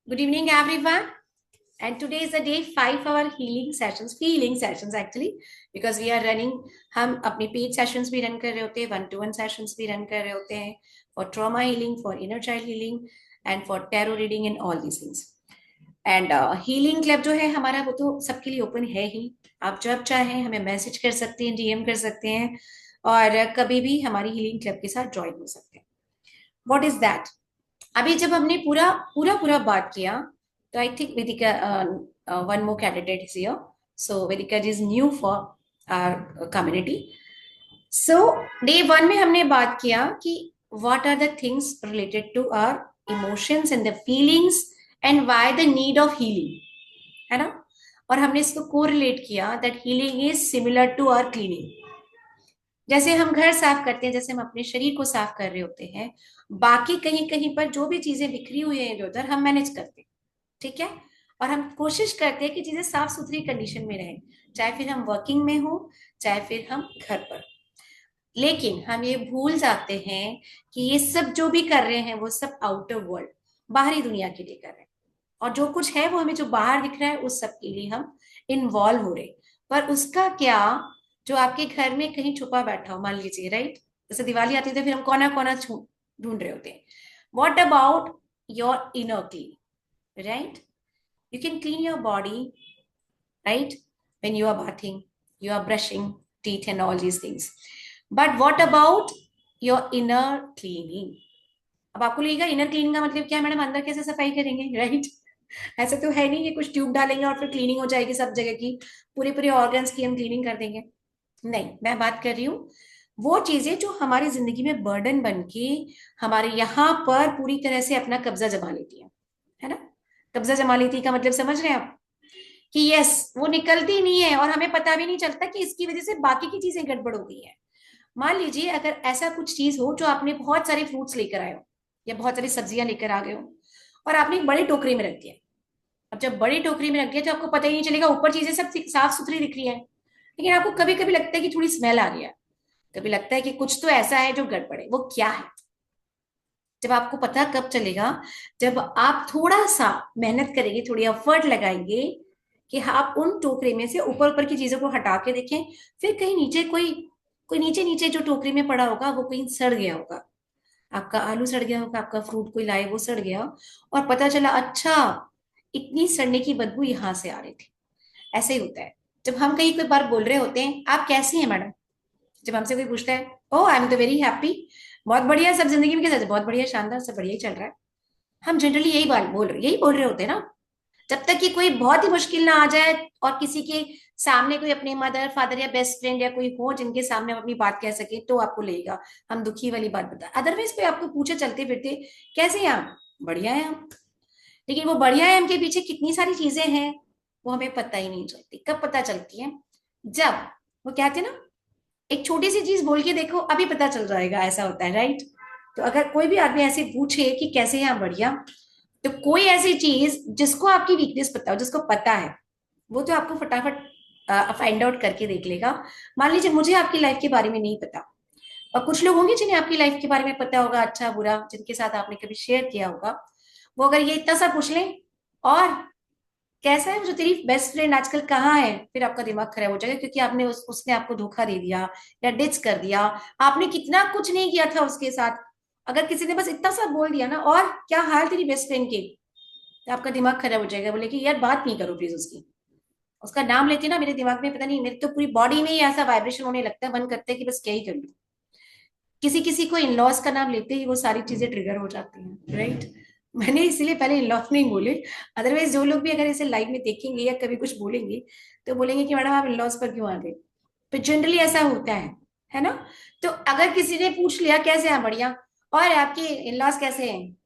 Good evening, everyone. And today is the day 5 hour healing sessions actually, because we are running. हम अपनी paid sessions भी run कर रहे होते हैं, वन टू वन सेशंस भी रन कर रहे होते हैं for trauma healing, for inner child healing and for tarot reading and all these things. And healing club जो है हमारा वो तो सबके लिए ओपन है ही. आप जब चाहें हमें मैसेज कर सकते हैं, डीएम कर सकते हैं और कभी भी हमारी हीलिंग क्लब के साथ ज्वाइन हो सकते हैं. What is that? अभी जब हमने पूरा पूरा पूरा बात किया तो I think Vedika one more candidate is here. So Vedika is new for our community. So day one में हमने बात किया कि what are the things related to our emotions and the feelings and why the need of healing, है ना. और हमने इसको कोरिलेट किया that healing is similar to our cleaning. जैसे हम घर साफ करते हैं, जैसे हम अपने शरीर को साफ कर रहे होते हैं, बाकी कहीं कहीं पर जो भी चीजें बिखरी हुई हैं इधर उधर हम मैनेज करते हैं. ठीक है. और हम कोशिश करते हैं कि चीजें साफ सुथरी कंडीशन में रहें, चाहे फिर हम वर्किंग में हो, चाहे फिर हम घर पर. लेकिन हम ये भूल जाते हैं कि ये सब जो भी कर रहे हैं वो सब आउटर वर्ल्ड, बाहरी दुनिया के लिए कर रहे हैं. और जो कुछ है वो हमें जो बाहर दिख रहा है उस सब के लिए हम इन्वॉल्व हो रहे. पर उसका क्या, जो आपके घर में कहीं छुपा बैठा हो, मान लीजिए, राइट. जैसे दिवाली आती है तो फिर हम कोना कोना ढूंढ रहे होते हैं. What about your inner clean, right? You can clean your body, right? When you are bathing, you are brushing teeth and all these things. But what about your inner cleaning? अब आपको लगेगा इनर क्लीनिंग का मतलब क्या है madam, अंदर कैसे सफाई करेंगे, राइट? ऐसा तो है नहीं कि कुछ ट्यूब डालेंगे और फिर क्लीनिंग हो जाएगी सब जगह की, पूरे पूरे ऑर्गन्स की हम क्लीनिंग कर देंगे. नहीं, मैं बात कर रही हूँ वो चीजें जो हमारी जिंदगी में बर्डन बन के हमारे यहाँ पर पूरी तरह से अपना कब्जा जमा लेती है ना. कब्जा जमा लेती का मतलब समझ रहे हैं आप? कि यस, वो निकलती नहीं है और हमें पता भी नहीं चलता कि इसकी वजह से बाकी की चीजें गड़बड़ हो गई है. मान लीजिए अगर ऐसा कुछ चीज हो, जो आपने बहुत सारे फ्रूट्स लेकर आए हो या बहुत सारी सब्जियां लेकर आ गए हो और आपने एक बड़ी टोकरी में रख दिया. अब जब बड़ी टोकरी में रख दिया तो आपको पता ही नहीं चलेगा, ऊपर चीजें सब साफ सुथरी दिख रही है, लेकिन आपको कभी कभी लगता है कि थोड़ी स्मेल आ रही है, कभी लगता है कि कुछ तो ऐसा है जो गड़बड़ है. वो क्या है? जब आपको पता कब चलेगा, जब आप थोड़ा सा मेहनत करेंगे, थोड़ी एफर्ट लगाएंगे कि आप उन टोकरी में से ऊपर ऊपर की चीजों को हटा के देखें. फिर कहीं नीचे कोई कोई नीचे नीचे जो टोकरी में पड़ा होगा वो कहीं सड़ गया होगा. आपका आलू सड़ गया होगा, आपका फ्रूट कोई लाए वो सड़ गया, और पता चला अच्छा इतनी सड़ने की बदबू यहाँ से आ रही थी. ऐसे ही होता है जब हम कहीं कोई बार बोल रहे होते हैं आप कैसी हैं मैडम. जब हमसे कोई पूछता है, ओ आई एम तो वेरी हैप्पी, बहुत बढ़िया, सब जिंदगी में कैसा, बहुत बढ़िया, शानदार, सब बढ़िया ही चल रहा है. हम जनरली यही बोल रहे होते हैं ना. जब तक कि कोई बहुत ही मुश्किल ना आ जाए और किसी के सामने कोई अपने मदर फादर या बेस्ट फ्रेंड या कोई हो जिनके सामने हम अपनी बात कह सके, तो आपको लगेगा हम दुखी वाली बात बता. अदरवाइज कोई आपको पूछे चलते फिरते कैसे हैं आप, बढ़िया है हम. लेकिन वो बढ़िया है हम के पीछे कितनी सारी चीजें हैं वो हमें पता ही नहीं चलती. कब पता चलती है? जब वो कहते हैं ना, एक छोटी सी चीज बोल के देखो अभी पता चल जाएगा, ऐसा होता है, राइट? तो अगर कोई भी आदमी ऐसे पूछे कि कैसे हैं आप, बढ़िया, तो कोई ऐसी चीज जिसको आपकी वीकनेस पता हो, जिसको पता है, वो तो आपको फटाफट फाइंड आउट करके देख लेगा. मान लीजिए मुझे आपकी लाइफ के बारे में नहीं पता, और कुछ लोग होंगे जिन्हें आपकी लाइफ के बारे में पता होगा, अच्छा बुरा, जिनके साथ आपने कभी शेयर किया होगा. वो अगर ये इतना सा पूछ लें, और कैसा है जो तेरी बेस्ट फ्रेंड आजकल कहाँ है, फिर आपका दिमाग खराब हो जाएगा, क्योंकि उसने आपको धोखा दे दिया या डिच कर दिया. आपने कितना कुछ नहीं किया था उसके साथ. अगर किसी ने बस इतना सा बोल दिया ना, और क्या हाल तेरी बेस्ट फ्रेंड के, तो आपका दिमाग खराब हो जाएगा. बोले कि यार बात नहीं करो प्लीज उसकी. उसका नाम लेते ना मेरे दिमाग में पता नहीं, मेरे तो पूरी बॉडी में ही ऐसा वाइब्रेशन होने लगता है, मन करता है कि बस क्या ही कर लूं. किसी किसी को इन लॉज का नाम लेते ही वो सारी चीजें ट्रिगर हो जाती हैं, राइट? मैंने इसलिए पहले इन लॉज नहीं बोले. अदरवाइज जो लोग भी अगर इसे लाइव में देखेंगे या कभी कुछ बोलेंगे तो बोलेंगे कि मैडम आप इन लॉज पर क्यों आ गए. तो जनरली ऐसा होता है ना. तो अगर किसी ने पूछ लिया कैसे हैं, बढ़िया, और आपके इन लॉज कैसे हैं,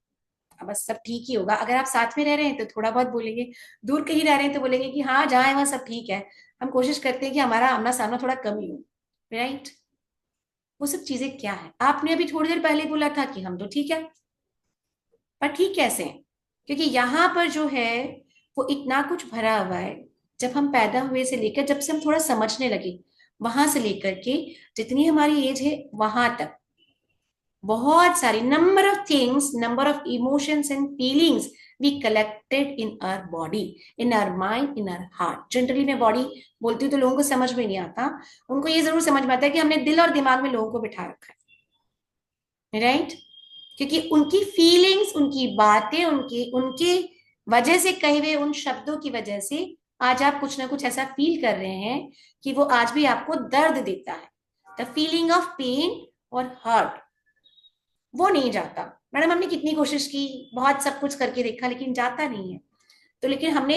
बस सब ठीक ही होगा. अगर आप साथ में रह रहे हैं तो थोड़ा बहुत बोलेंगे, दूर कहीं रह रहे हैं तो बोलेंगे कि हाँ जहाँ है वहाँ सब ठीक है. हम कोशिश करते हैं कि हमारा आमना सामना थोड़ा कम ही हो, राइट? वो सब चीजें क्या है, आपने अभी थोड़ी देर पहले बोला था कि हम तो ठीक है. पर ठीक कैसे हैं? क्योंकि यहाँ पर जो है वो इतना कुछ भरा हुआ है. जब हम पैदा हुए से लेकर, जब से हम थोड़ा समझने लगे, वहां से लेकर के जितनी हमारी एज है वहां तक, बहुत सारी number of things, number of emotions and feelings we collected in our body, in our mind, in our heart. Generally मैं बॉडी बोलती हूँ तो लोगों को समझ में नहीं आता, उनको ये जरूर समझ में आता है कि हमने दिल और दिमाग में लोगों को बिठा रखा है, राइट? क्योंकि उनकी फीलिंग्स, उनकी बातें, उनकी उनके वजह से कहे हुए उन शब्दों की वजह से आज आप कुछ ना कुछ ऐसा फील कर रहे हैं कि वो आज भी आपको दर्द देता है। द फीलिंग ऑफ पेन और हर्ट वो नहीं जाता। मैडम हमने कितनी कोशिश की, बहुत सब कुछ करके देखा, लेकिन जाता नहीं है। तो लेकिन हमने,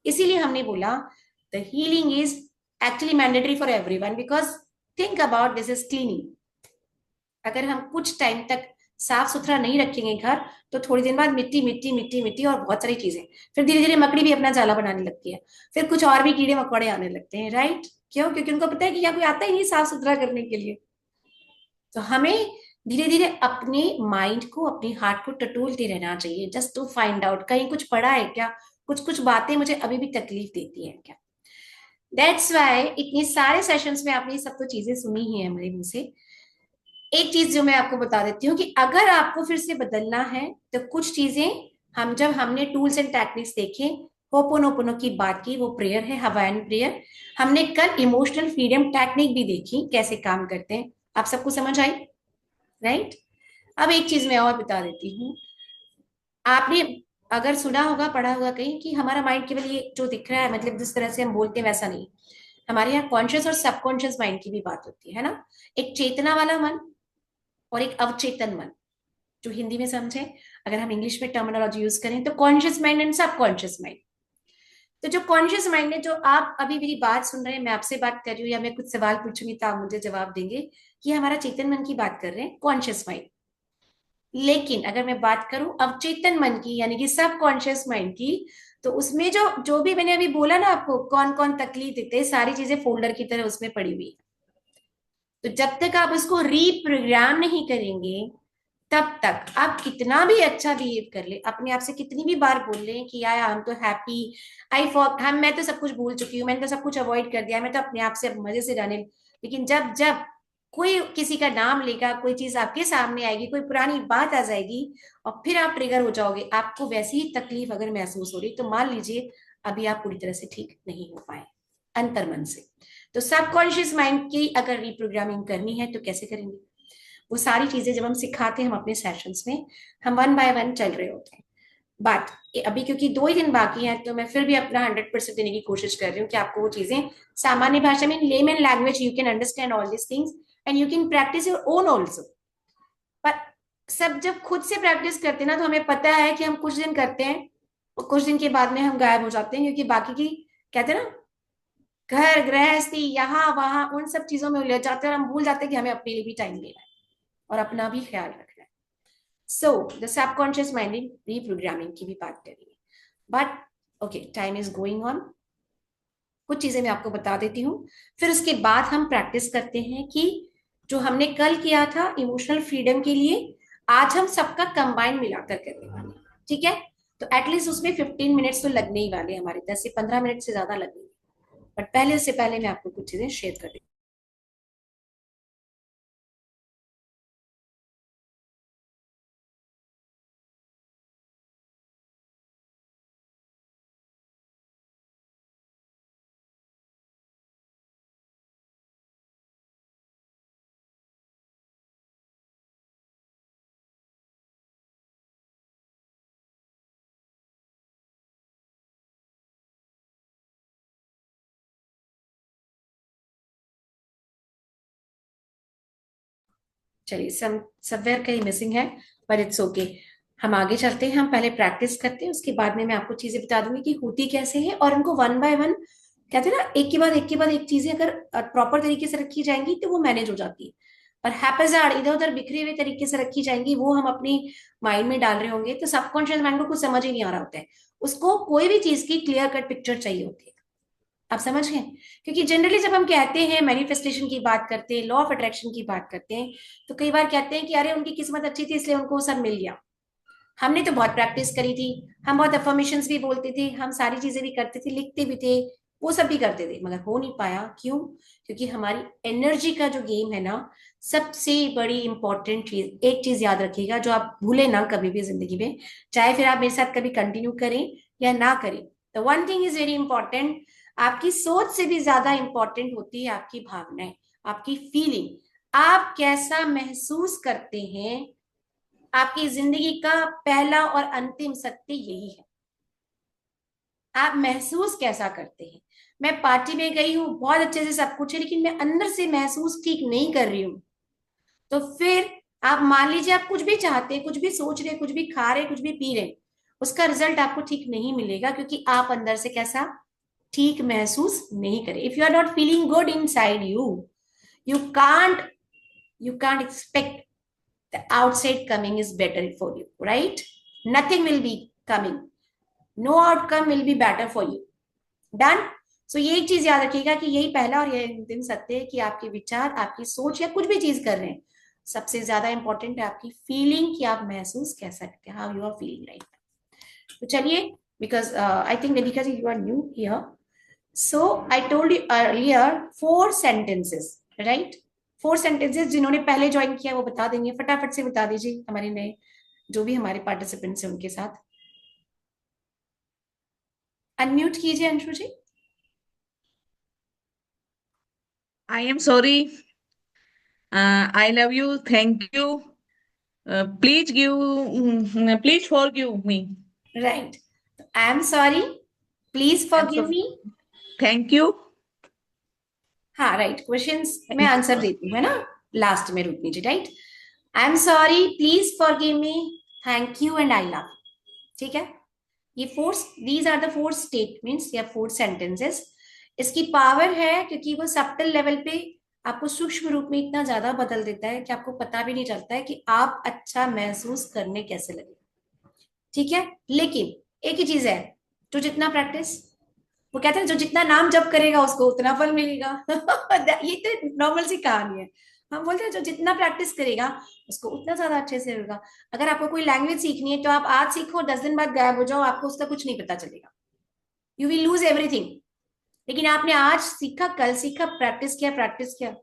इसीलिए हमने बोला the healing is actually mandatory for everyone, because think about this is cleaning. अगर हम कुछ टाइम तक साफ सुथरा नहीं रखेंगे घर, तो थोड़ी देर बाद मिट्टी मिट्टी मिट्टी मिट्टी और बहुत सारी चीजें, फिर धीरे धीरे मकड़ी भी अपना जाला बनाने लगती है, फिर कुछ और भी कीड़े मकोड़े आने लगते हैं, राइट? क्यों? क्योंकि उनको पता है कि यहाँ कोई आता ही नहीं साफ सुथरा करने के लिए। तो हमें धीरे धीरे अपने माइंड को, अपनी हार्ट को टटोलते रहना चाहिए, जस्ट टू फाइंड आउट कहीं कुछ पड़ा है क्या, कुछ कुछ बातें मुझे अभी भी तकलीफ देती है क्या। दैट्स वाई इतने सारे सेशंस में आपने ये सब तो चीजें सुनी ही है मेरे मुंह से। एक चीज जो मैं आपको बता देती हूँ कि अगर आपको फिर से बदलना है तो कुछ चीजें, हम जब हमने टूल्स एंड टेक्निक्स देखे, होपोनोपोनो की बात की, वो प्रेयर है, हवाइन प्रेयर। हमने कल इमोशनल फ्रीडम टेक्निक भी देखी कैसे काम करते हैं, आप सबको समझ आई, राइट? अब एक चीज मैं और बता देती हूँ। आपने अगर सुना होगा, पढ़ा होगा कहीं कि हमारा माइंड केवल ये जो दिख रहा है, मतलब जिस तरह से हम बोलते हैं वैसा नहीं, हमारे यहाँ कॉन्शियस और सबकॉन्शियस माइंड की भी बात होती है ना। एक चेतना वाला मन और एक अवचेतन मन, जो हिंदी में समझे, अगर हम इंग्लिश में टर्मिनोलॉजी यूज करें तो conscious mind and subconscious mind. तो जो कॉन्शियस माइंड है, जो आप अभी मेरी बात सुन रहे हैं, मैं आपसे बात कर रही हूँ या मैं कुछ सवाल पूछूंगी तो आप मुझे जवाब देंगे, ये हमारा चेतन मन की बात कर रहे हैं, कॉन्शियस माइंड। लेकिन अगर मैं बात करूं अवचेतन मन की, यानी कि सब कॉन्शियस माइंड की, तो उसमें जो जो भी मैंने अभी बोला ना आपको, कौन कौन तकलीफ देते हैं, सारी चीजें फोल्डर की तरह उसमें पड़ी हुई है। तो जब तक आप उसको रीप्रोग्राम नहीं करेंगे, तब तक आप कितना भी अच्छा बिहेव कर ले, अपने आप से कितनी भी बार बोल लें कि यार हम तो हैप्पी, आई फॉर हम, मैं तो सब कुछ भूल चुकी हूँ, मैंने तो सब कुछ अवॉइड कर दिया, मैं तो अपने आप से अब मजे से रहने, लेकिन जब जब कोई किसी का नाम लेगा, कोई चीज आपके सामने आएगी, कोई पुरानी बात आ जाएगी, और फिर आप ट्रिगर हो जाओगे, आपको वैसी ही तकलीफ अगर महसूस हो रही, तो मान लीजिए अभी आप पूरी तरह से ठीक नहीं हो पाए अंतर्मन से। तो सबकॉन्शियस माइंड की अगर रिप्रोग्रामिंग करनी है तो कैसे करेंगे? वो सारी चीजें जब हम सिखाते हैं, हम अपने सेशंस में, हम वन बाय वन चल रहे होते हैं। बात अभी क्योंकि 2 ही दिन बाकी हैं, तो मैं फिर भी अपना 100% देने की कोशिश कर रही हूँ कि आपको वो चीजें सामान्य भाषा में, layman language, you can understand all this things and you can practice your own also. पर सब जब खुद से प्रैक्टिस करते हैं ना, तो हमें पता है कि हम कुछ दिन करते हैं और कुछ दिन के बाद में हम गायब हो जाते हैं, क्योंकि बाकी की, कहते हैं ना, घर गृहस्थी यहाँ वहां उन सब चीजों में उलझ जाते हैं और हम भूल जाते हैं कि हमें अपने लिए भी टाइम लेना है और अपना भी ख्याल रखना है। So the subconscious mind reprogramming की भी बात करेंगे, but okay, time is going on. कुछ चीजें मैं आपको बता देती हूँ, फिर उसके बाद हम प्रैक्टिस करते हैं कि जो हमने कल किया था इमोशनल फ्रीडम के लिए, आज हम सबका कंबाइन मिलाकर करने वाले हैं, ठीक है? तो एटलीस्ट उसमें 15 मिनट्स तो लगने ही वाले, हमारे 10 से 15 मिनट से ज्यादा लगेंगे। बट पहले, उससे पहले मैं आपको कुछ चीजें शेयर कर देती हूँ। चलिए, समवेयर कहीं मिसिंग है, पर इट्स ओके। हम आगे चलते हैं, हम पहले प्रैक्टिस करते हैं, उसके बाद में मैं आपको चीजें बता दूंगी कि होती कैसे है, और उनको वन बाय वन, कहते हैं ना, एक के बाद एक के बाद एक चीजें अगर प्रॉपर तरीके से रखी जाएंगी तो वो मैनेज हो जाती है। और हैपेजार्ड इधर उधर बिखरे हुए तरीके से रखी जाएंगी, वो हम अपनी माइंड में डाल रहे होंगे, तो सबकॉन्शियस माइंड को कुछ समझ ही नहीं आ रहा होता है, उसको कोई भी चीज की क्लियर कट पिक्चर चाहिए होती है। आप समझ गए? क्योंकि जनरली जब हम कहते हैं, मैनिफेस्टेशन की बात करते हैं, लॉ ऑफ अट्रैक्शन की बात करते हैं, तो कई बार कहते हैं कि अरे उनकी किस्मत अच्छी थी इसलिए उनको सब मिल गया। हमने तो बहुत प्रैक्टिस करी थी, हम बहुत अफर्मेशंस भी बोलते थे, हम सारी चीजें भी करते थे, लिखते भी थे, वो सब भी करते थे, मगर हो नहीं पाया। क्यों? क्योंकि हमारी एनर्जी का जो गेम है ना, सबसे बड़ी इंपॉर्टेंट चीज, एक चीज याद रखिएगा जो आप भूले ना कभी भी जिंदगी में, चाहे फिर आप मेरे साथ कभी कंटिन्यू करें या ना करें, तो one thing is very important, आपकी सोच से भी ज्यादा इंपॉर्टेंट होती है आपकी भावनाएं, आपकी फीलिंग, आप कैसा महसूस करते हैं। आपकी जिंदगी का पहला और अंतिम सत्य यही है, आप महसूस कैसा करते हैं। मैं पार्टी में गई हूँ, बहुत अच्छे से सब कुछ है, लेकिन मैं अंदर से महसूस ठीक नहीं कर रही हूँ, तो फिर आप मान लीजिए आप कुछ भी चाहते हैं, कुछ भी सोच रहे, कुछ भी खा रहे, कुछ भी पी रहे, उसका रिजल्ट आपको ठीक नहीं मिलेगा, क्योंकि आप अंदर से कैसा ठीक महसूस नहीं करें। If you are not feeling good inside you, you can't you can't expect the outside coming is better for you, right? Nothing will be coming, no outcome will be better for you. Done? So ये एक चीज याद रखिएगा कि यही पहला और यही अंतिम सत्य है कि आपके विचार, आपकी सोच या कुछ भी चीज कर रहे हैं, सबसे ज्यादा इंपॉर्टेंट है आपकी फीलिंग, कि आप महसूस कैसा करते हैं, how you are feeling right. तो चलिए, because I think Vedika ji you are new here, so I told you earlier 4 sentences, right? 4 sentences, जिन्होंने पहले ज्वाइन किया वो बता देंगे, फटाफट से बता दीजिए हमारे नए जो भी हमारे पार्टिसिपेंट्स हैं उनके साथ। अनम्यूट कीजिए अंशु जी। I am sorry. I love you. Thank you. Please forgive me. Right, I am sorry, please I'm forgive sorry. Me. Thank you. हाँ राइट, क्वेश्चंस मैं Thank you. आंसर देती हूँ, है ना, लास्ट में Rukni ji, right? I am sorry, please forgive me, thank you and I love. ठीक है, ये four, these are the 4 statements या 4 सेंटेंसेस। इसकी पावर है क्योंकि वो सब्टल लेवल पे आपको सूक्ष्म रूप में इतना ज्यादा बदल देता है कि आपको पता भी नहीं चलता है कि आप अच्छा महसूस करने कैसे लगे। ठीक है, लेकिन एक ही चीज है, तो जितना प्रैक्टिस, वो कहते हैं जो जितना नाम जप करेगा उसको उतना फल मिलेगा। ये तो नॉर्मल सी कहानी है। हम बोलते हैं जो जितना प्रैक्टिस करेगा उसको उतना ज्यादा अच्छे से होगा। अगर आपको कोई लैंग्वेज सीखनी है तो आप आज सीखो, 10 दिन बाद गायब हो जाओ, आपको उसका कुछ नहीं पता चलेगा, यू विल लूज एवरीथिंग। लेकिन आपने आज सीखा, कल सीखा, प्रैक्टिस किया,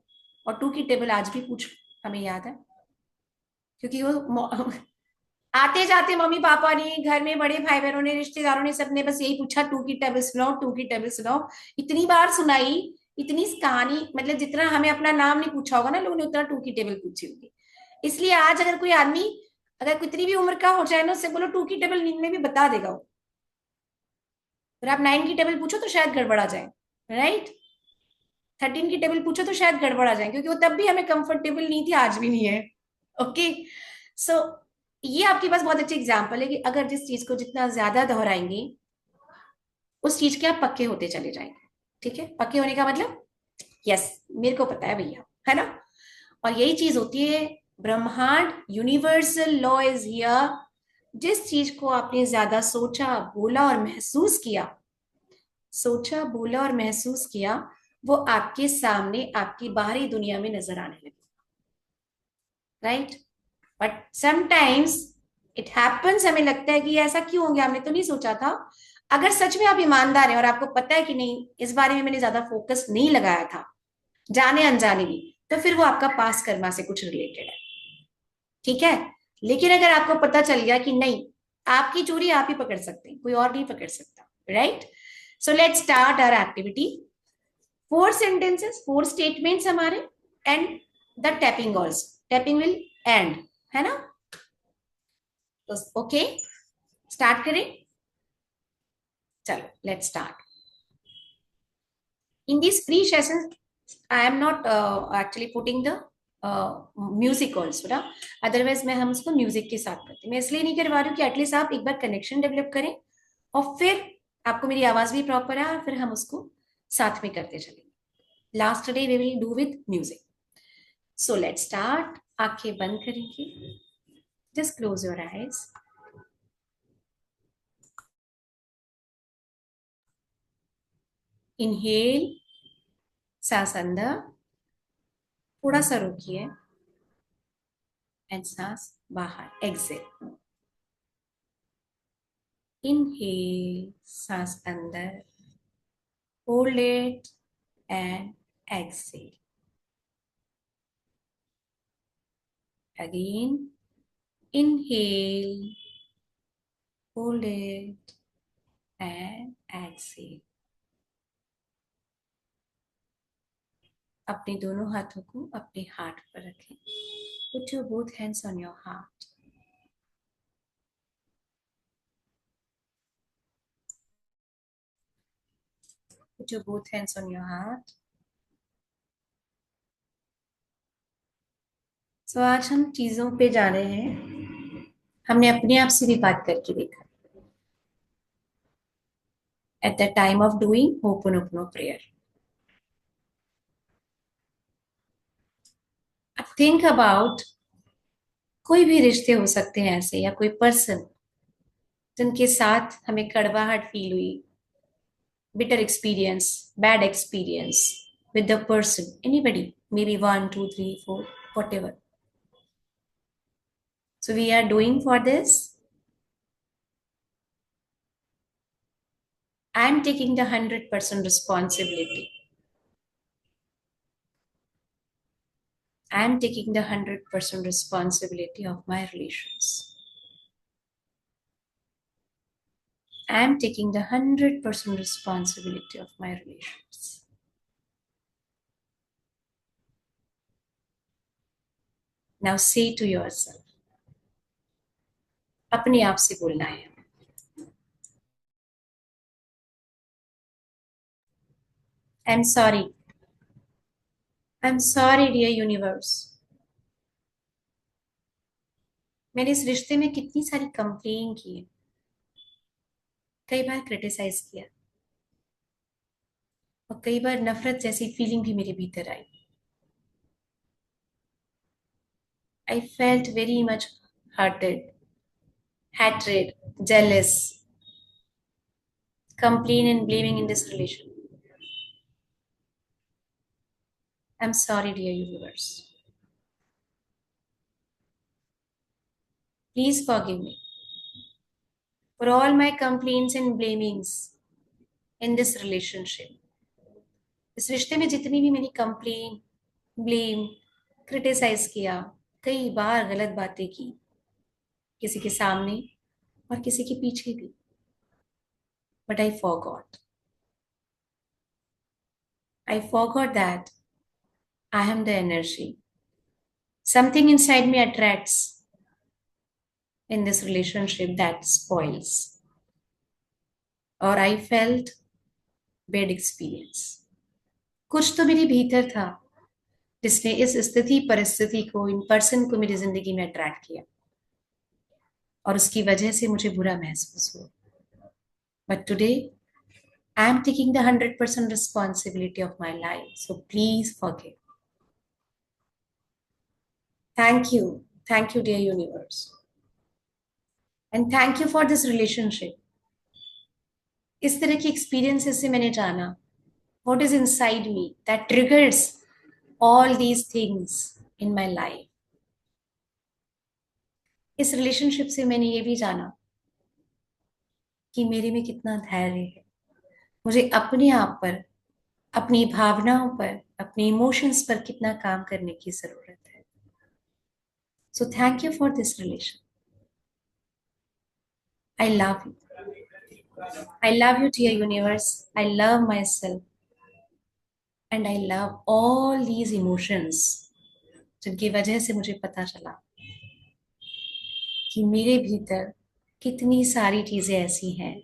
और टू की टेबल आज भी पूछ, हमें याद है, क्योंकि वो आते जाते मम्मी पापा ने, घर में बड़े भाई बहनों ने, रिश्तेदारों ने, सबने बस यही पूछा, टू की टेबल सुनाओ, टू की टेबल सुनाओ। इतनी बार सुनाई, इतनी कहानी, मतलब जितना हमें अपना नाम नहीं पूछा होगा ना लोगों ने, उतना टू की टेबल पूछी होगी। इसलिए आज अगर कोई आदमी, अगर कितनी भी उम्र का हो जाए ना, उससे बोलो टू की टेबल, नींद में भी बता देगा वो। और आप 9 की टेबल पूछो तो शायद गड़बड़ा जाए, राइट? 13 की टेबल पूछो तो शायद गड़बड़ा जाए, क्योंकि वो तब भी हमें कंफर्टेबल नहीं थी, आज भी नहीं है। ओके, सो ये आपके पास बहुत अच्छी एग्जाम्पल है कि अगर जिस चीज को जितना ज्यादा दोहराएंगे, उस चीज के आप पक्के होते चले जाएंगे। ठीक है, पक्के होने का मतलब, यस, मेरे को पता है भैया, है ना? और यही चीज होती है ब्रह्मांड, यूनिवर्सल लॉ इज हियर। जिस चीज को आपने ज्यादा सोचा, बोला और महसूस किया, सोचा, बोला और महसूस किया, वो आपके सामने, आपकी बाहरी दुनिया में नजर आने लगे, right? But sometimes it happens, हमें लगता है कि ऐसा क्यों हो गया, हमने तो नहीं सोचा था। अगर सच में आप ईमानदार हैं और आपको पता है कि नहीं, इस बारे में मैंने ज्यादा फोकस नहीं लगाया था, जाने अनजाने भी, तो फिर वो आपका पास कर्मा से कुछ रिलेटेड है। ठीक है, लेकिन अगर आपको पता चल गया कि नहीं, आपकी चोरी आप ही पकड़ सकते हैं, कोई और नहीं पकड़ सकता, right? So let's start our activity. 4 sentences, 4 statements हमारे, and the tapping also, tapping will end, है ना? तो ओके, स्टार्ट करें, चलो let's start. In this free session I am not actually putting the music also ना, otherwise मैं हम उसको म्यूजिक के साथ करते, मैं इसलिए नहीं करवा रही हूँ कि एटलीस्ट आप एक बार कनेक्शन डेवलप करें, और फिर आपको मेरी आवाज भी प्रॉपर है, और फिर हम उसको साथ में करते चलेंगे। Last day we will do with music. So let's start. आंखें बंद करेंगे, just close your eyes. Inhale, सांस अंदर, थोड़ा सा रोकिए, एंड सांस बाहर, एक्सेल। इनहेल, सांस अंदर, hold it and exhale. Again, inhale, hold it and exhale. अपने दोनों हाथों को अपने हार्ट पर रखें. Put your both hands on your heart. Put your both hands on your heart. So आज हम चीजों पे जा रहे हैं. हमने अपने आप से भी बात करके देखा. At the time of doing Ho'oponopono prayer. अब think about कोई भी रिश्ते हो सकते हैं ऐसे, या कोई पर्सन जिनके साथ हमें कड़वाहट फील हुई, bitter experience, bad experience with the person, anybody, maybe 1, 2, 3, 4, whatever. So we are doing for this. I am taking the 100% responsibility. I am taking the 100% responsibility of my relations. I am taking the 100% responsibility of my relations. Now say to yourself, अपने आप से बोलना है, I'm sorry. I'm sorry, dear universe. मैंने इस रिश्ते में कितनी सारी कंप्लेन की है, कई बार क्रिटिसाइज किया, और कई बार नफरत जैसी फीलिंग भी मेरे भीतर आई. I felt very much hurted, hatred, jealous, complain and blaming in this relation. I'm sorry, dear universe. Please forgive me for all my complaints and blamings in this relationship. इस रिश्ते में जितनी भी मैंने कंप्लेन, ब्लेम, क्रिटिसाइज किया, कई बार गलत बातें की, किसी के सामने और किसी के पीछे भी. But I forgot. I forgot that I am the energy. Something inside me attracts in this relationship that spoils. Or I felt bad experience. कुछ तो मेरे भीतर था जिसने इस स्थिति परिस्थिति को, इन पर्सन को मेरी जिंदगी में अट्रैक्ट किया, और उसकी वजह से मुझे बुरा महसूस हुआ. But today, I am taking the 100% responsibility of my life. So please forgive. Thank you. Thank you, dear universe. And thank you for this relationship. इस तरह की experiences से मैंने जाना what is inside me that triggers all these things in my life. इस relationship से मैंने ये भी जाना कि मेरे में कितना धैर्य है. मुझे अपने आप पर, अपनी भावनाओं पर, अपने इमोशंस पर कितना काम करने की जरूरत है. So thank you for this relation. I love you. I love you, dear universe. I love myself. And I love all these emotions जिनकी वजह से मुझे पता चला कि मेरे भीतर कितनी सारी चीजें ऐसी हैं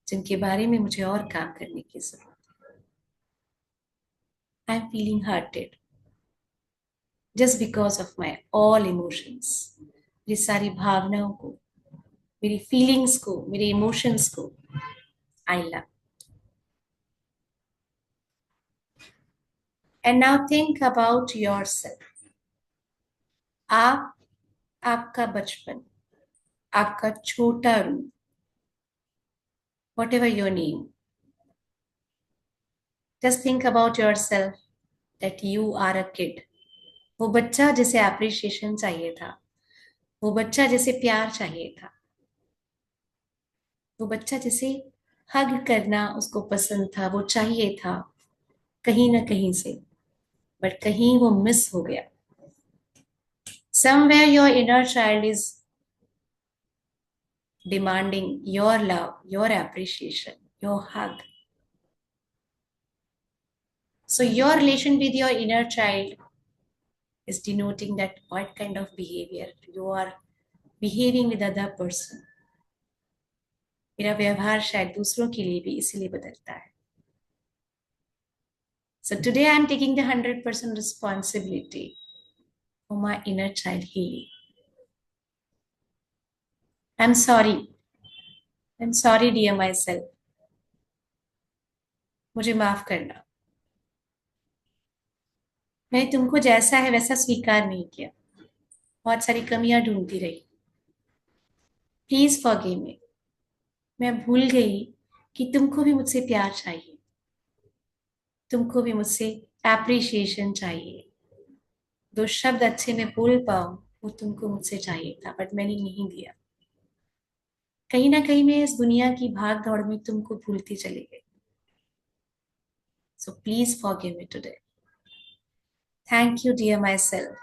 जिनके बारे में मुझे और काम करने की जरूरत है. I am feeling hurted just because of my all emotions. मेरी सारी भावनाओं को, मेरी फीलिंग्स को, मेरे इमोशंस को I love. And now think about yourself. आप, आपका बचपन, आपका छोटा रूप, whatever your name, just think about yourself that you are a kid. वो बच्चा जिसे एप्रिशिएशन चाहिए था, वो बच्चा जिसे प्यार चाहिए था, वो बच्चा जिसे हग करना उसको पसंद था, वो चाहिए था कहीं ना कहीं से, बट कहीं वो मिस हो गया. Somewhere your inner child is demanding your love, your appreciation, your hug. So your relation with your inner child is denoting that what kind of behavior you are behaving with other person. मेरा व्यवहार शायद दूसरों के लिए भी इसीलिए बदलता है. So today I am taking the 100% responsibility for my inner child healing. I'm sorry. I'm sorry dear myself. मुझे माफ करना. मैंने तुमको जैसा है वैसा स्वीकार नहीं किया. बहुत सारी कमियां ढूंढती रही. प्लीज फॉरगिव मी. मैं भूल गई कि तुमको भी मुझसे प्यार चाहिए. तुमको भी मुझसे एप्रिशिएशन चाहिए. दो शब्द अच्छे में बोल पाऊं वो तुमको मुझसे चाहिए था, बट मैंने नहीं दिया. कहीं ना कहीं मैं इस दुनिया की भाग दौड़ में तुमको भूलती चली गई. So please forgive me today. Thank you dear myself.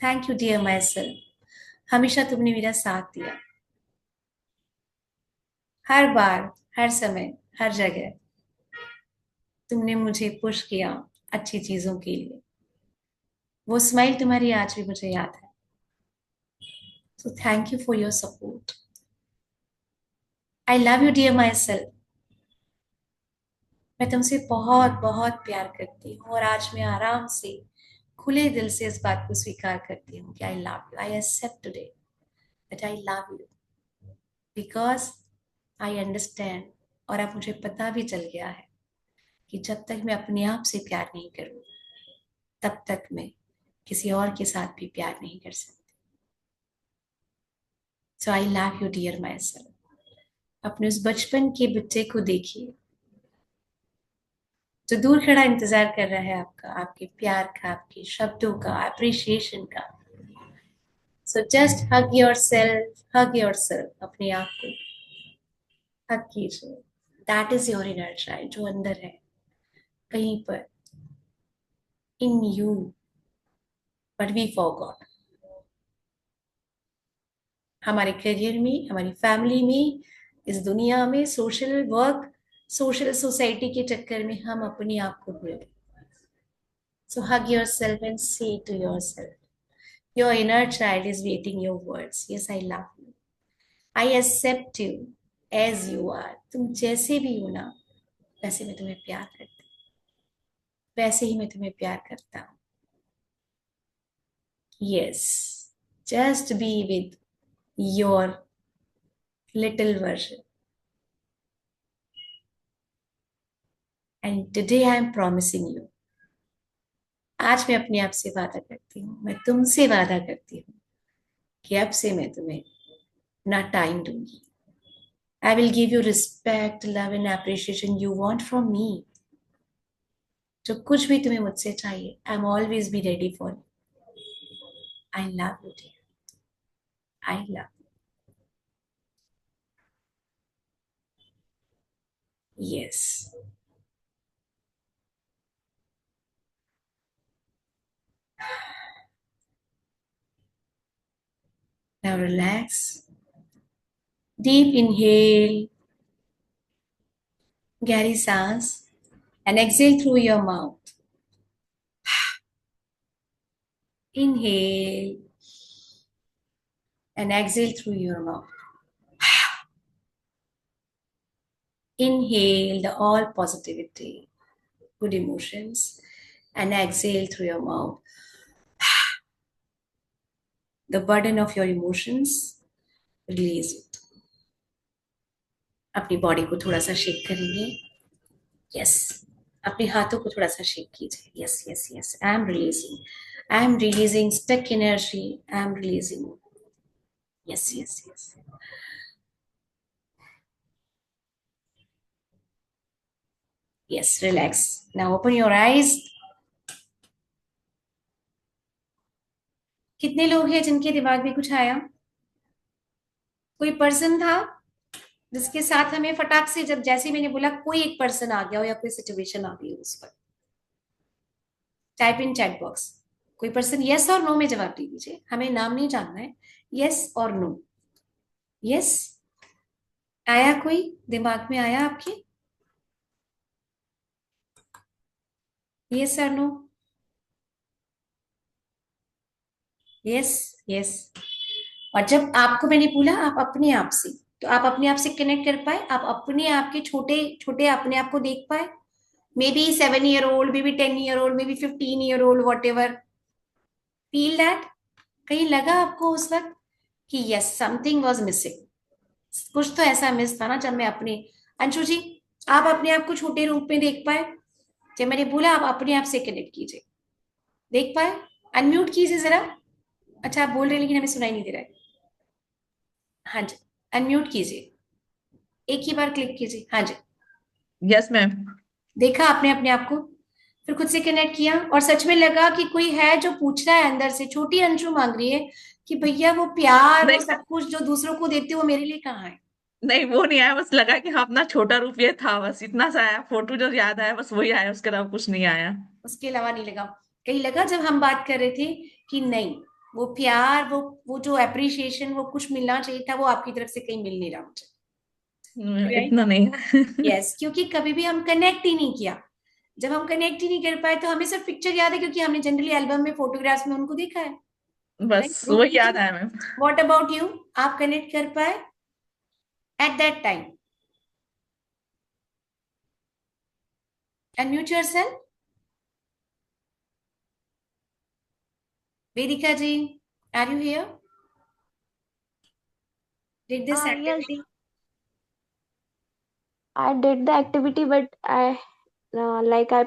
Thank you dear myself. हमेशा तुमने मेरा साथ दिया. हर बार, हर समय, हर जगह तुमने मुझे पुश किया अच्छी चीजों के लिए. वो स्माइल तुम्हारी आज भी मुझे याद है. So thank you for your support. I love you dear myself. मैं तुमसे बहुत बहुत प्यार करती हूँ, और आज मैं आराम से खुले दिल से इस बात को स्वीकार करती हूँ कि I love you. I accept today that I love you, because I understand. और अब मुझे पता भी चल गया है कि जब तक मैं अपने आप से प्यार नहीं करूँ तब तक मैं किसी और के साथ भी प्यार नहीं कर सकती. So I love you dear myself. अपने उस बचपन के बच्चे को देखिए जो दूर खड़ा इंतजार कर रहा है आपका, आपके प्यार का, आपके शब्दों का, अप्रिशिएशन का. So just hug your self. अपने आप को हग कीजिए. That is your inner child जो अंदर है कहीं पर, इन यू, बट वी फॉरगॉट. हमारे करियर में, हमारी फैमिली में, इस दुनिया में, सोशल वर्क, सोशल सोसाइटी के चक्कर में हम अपने आप को भूल गए. So hug yourself and say to yourself, your inner child is waiting your words. Yes, I love you. I accept you as you are. तुम जैसे भी हो ना, वैसे मैं तुम्हें प्यार करती हूँ. वैसे ही मैं तुम्हें प्यार करता हूँ. Yes, just be with your little version. And today I am promising you. आज मैं अपने आप से वादा करती हूँ, मैं तुमसे वादा करती हूँ कि अब से मैं तुम्हें ना टाइम दूंगी. I will give you respect, love and appreciation you want from me. जो कुछ भी तुम्हें मुझसे चाहिए, I am always be ready for. I love you dear. I love. Yes. Now relax. Deep inhale, गहरी सांस, and exhale through your mouth. Inhale and exhale through your mouth. Inhale the all positivity, good emotions, and exhale through your mouth the burden of your emotions. Release it. अपनी body को थोड़ा सा shake करेंगे. Yes. अपने हाथों को थोड़ा सा शेक कीजिए. Yes yes yes. I am releasing. I am releasing stuck energy. I am releasing. Yes yes yes. Yes. Relax. Now open your eyes. कितने लोग हैं जिनके दिमाग में कुछ आया? कोई पर्सन था जिसके साथ हमें फटाक से, जब जैसे मैंने बोला कोई एक पर्सन आ गया हो या कोई सिचुएशन आ गई हो, उस पर टाइप इन चैट बॉक्स, कोई पर्सन यस और नो में जवाब दे दीजिए, हमें नाम नहीं जानना है, यस और नो। यस, आया कोई दिमाग में आया आपके? यस और नो? Yes, yes. और जब आपको मैंने बोला आप अपने आप से, तो आप अपने आप से कनेक्ट कर पाए, आप अपने आप के छोटे छोटे अपने आप को देख पाए, may be 7 year old, may be 10 year old, may be 15 year old, what ever, feel that. कहीं लगा आपको उस वक्त कि यस समथिंग वॉज मिसिंग, कुछ तो ऐसा मिस था ना जब मैं अपने, अंशु जी आप अपने आप को छोटे रूप में देख पाए? जब मैंने बोला आप अपने आप से कनेक्ट कीजिए, देख पाए? अनम्यूट कीजिए जरा। अच्छा आप बोल रहे हैं लेकिन हमें सुनाई नहीं दे रहा है। हाँ जी, अनम्यूट कीजिए, एक ही बार क्लिक कीजिए। हाँ जी, यस मैम। देखा आपने अपने आप को, फिर खुद से कनेक्ट किया, और सच में लगा कि कोई है जो पूछ रहा है अंदर से, छोटी अंशु मांग रही है कि भैया वो प्यार, वो नहीं सब कुछ जो दूसरों को देते हो वो मेरे लिए कहाँ है? नहीं, वो नहीं आया, बस लगा कि हाँ अपना छोटा रूप ये था, बस इतना सा आया, फोटो जो याद आया बस वही आया, उसके अलावा कुछ नहीं आया। उसके अलावा नहीं लगा? कहीं लगा जब हम बात कर रहे थे कि नहीं, वो प्यार, वो जो अप्रिशिएशन, वो कुछ मिलना चाहिए था, वो आपकी तरफ से कहीं मिल नहीं रहा मुझे, राइट? इतना नहीं है। यस, क्योंकि कभी भी हम कनेक्ट ही नहीं किया। जब हम कनेक्ट ही नहीं कर पाए तो हमें सिर्फ पिक्चर याद है, क्योंकि हमने जनरली एल्बम में, फोटोग्राफ्स में उनको देखा है, राइट? बस वही रूपी जी, याद आया मैम। What about you? आप कनेक्ट कर पाए at that time? Unmute yourself. Vedika ji, are you here? Did this Yes, activity? I did the activity, but I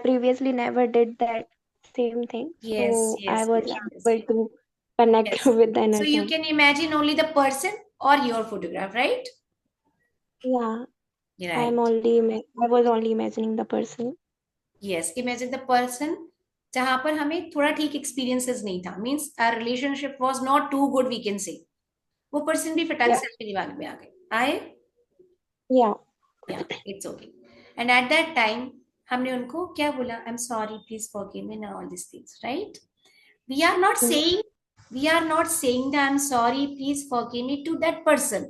previously never did that same thing. Yes, So I yes, was yes, yes, unable to connect yes. with the inner So you child. can imagine only the person or your photograph, right? Yeah, Right. I was only imagining the person. Yes, imagine the person जहां पर हमें थोड़ा ठीक experiences नहीं था, means our relationship was not too good, we can say. वो person भी फटाक Yeah, से आपके दिमाग में आ गए, आए? yeah. या, it's okay. And at that time हमने उनको क्या बोला? I am sorry, please forgive me, and all this things, right? We are not Mm. Saying, we are not saying that I am sorry, please forgive me to that person.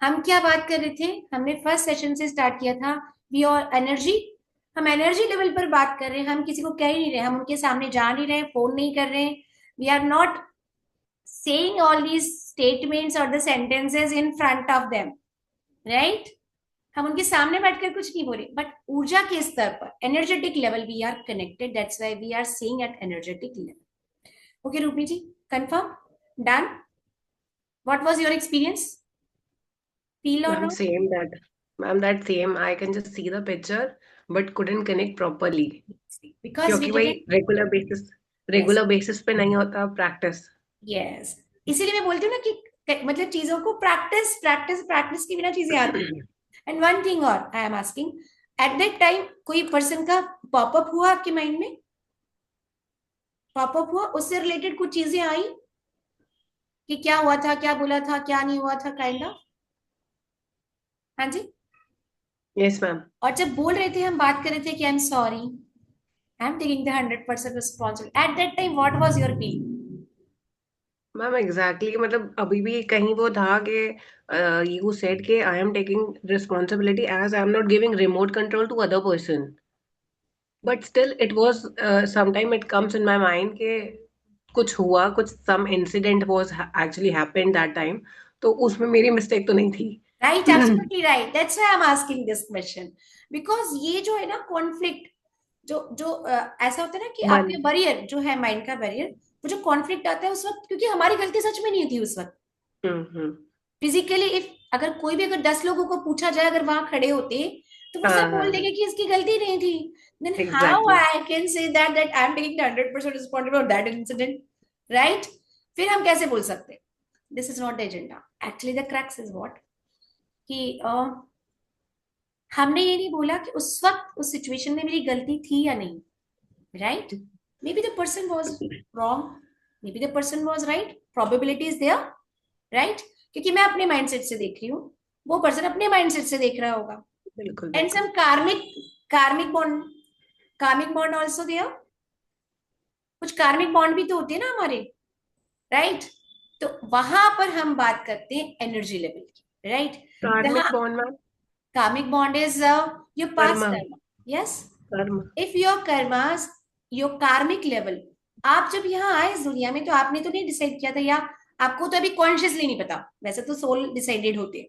हम क्या बात कर रहे थे? हमने फर्स्ट सेशन से start किया था, वी और एनर्जी, हम एनर्जी लेवल पर बात कर रहे हैं, हम किसी को कह ही नहीं रहे, हम उनके सामने जा नहीं रहे, फोन नहीं कर रहे हैं, we are not saying all these statements और the sentences in front of them, right? हम उनके सामने बैठकर कुछ नहीं बोल रहे, बट ऊर्जा के स्तर पर, energetic level, we are connected, that's why we are saying at energetic level. Okay Rupi ji, confirm? Done? What was your experience? Feel और Ma'am, not? same that. Ma'am, that same. I can just see the picture, but couldn't connect properly. Because we क्योंकि वही didn't. Regular basis पे नहीं होता practice. Yes, इसीलिए मैं बोलती हूँ ना कि मतलब चीजों को प्रैक्टिस प्रैक्टिस प्रैक्टिस के बिना चीजें आती हैं। एंड वन थिंग और आई am asking, eight that time कोई पर्सन का पॉपअप हुआ आपके माइंड में? पॉपअप हुआ, उससे रिलेटेड कुछ चीजें आई कि क्या हुआ था, क्या बोला था, क्या नहीं हुआ था, काइंड ऑफ? हाँ जी। Yes, ma'am. और जब बोल रहे थे, हम बात कर रहे थे कि I am sorry, I am taking the 100% responsibility, eight that time what was your feeling? Ma'am exactly मतलब अभी भी कहीं वो था कि यू सेड कि I am taking responsibility as I am not giving remote control to other person, but still it was sometime it comes in my mind कि कुछ हुआ, कुछ some incident was actually happened that time, तो उसमें मेरी mistake तो नहीं थी। Right, absolutely right, that's why I am asking this question, because ये जो है ना कॉन्फ्लिक्ट, जो जो ऐसा होता है ना कि बन आपके बैरियर जो है, माइंड का बैरियर, वो जो कॉन्फ्लिक्ट आता है उस वक्त, क्योंकि हमारी गलती सच में नहीं थी उस वक्त। हम्म। फिजिकली इफ, अगर कोई भी, अगर 10 लोगों को पूछा जाए, अगर वहां खड़े होते, तो वो हाँ सब हाँ बोल हाँ, देंगे कि इसकी गलती नहीं थी। Then how exactly. I can say that I am taking 100% responsibility for that incident, right? फिर हम कैसे बोल सकते? This is not the agenda, actually the crux is what, कि हमने ये नहीं बोला कि उस वक्त उस सिचुएशन में मेरी गलती थी या नहीं, right? Maybe the person was wrong, maybe the person was right, probability is there, right? क्योंकि मैं अपने माइंडसेट से देख रही हूँ, वो पर्सन अपने माइंडसेट से देख रहा होगा। बिल्कुल एंड बिल्कुल। सम कार्मिक बॉन्ड ऑल्सो देयर, कुछ कार्मिक बॉन्ड भी तो होते हैं ना हमारे, राइट? तो वहां पर हम बात करते हैं एनर्जी लेवल की, राइट? कार्मिक जहां bond ma'am. karmic bond is your past Karma. karma. Yes, कर्म। if your karmas, your karmic level, आप जब यहाँ आए इस दुनिया में तो आपने तो नहीं डिसाइड किया था, या आपको तो अभी कॉन्शियसली नहीं पता, वैसे तो सोल डिसाइडेड होते हैं,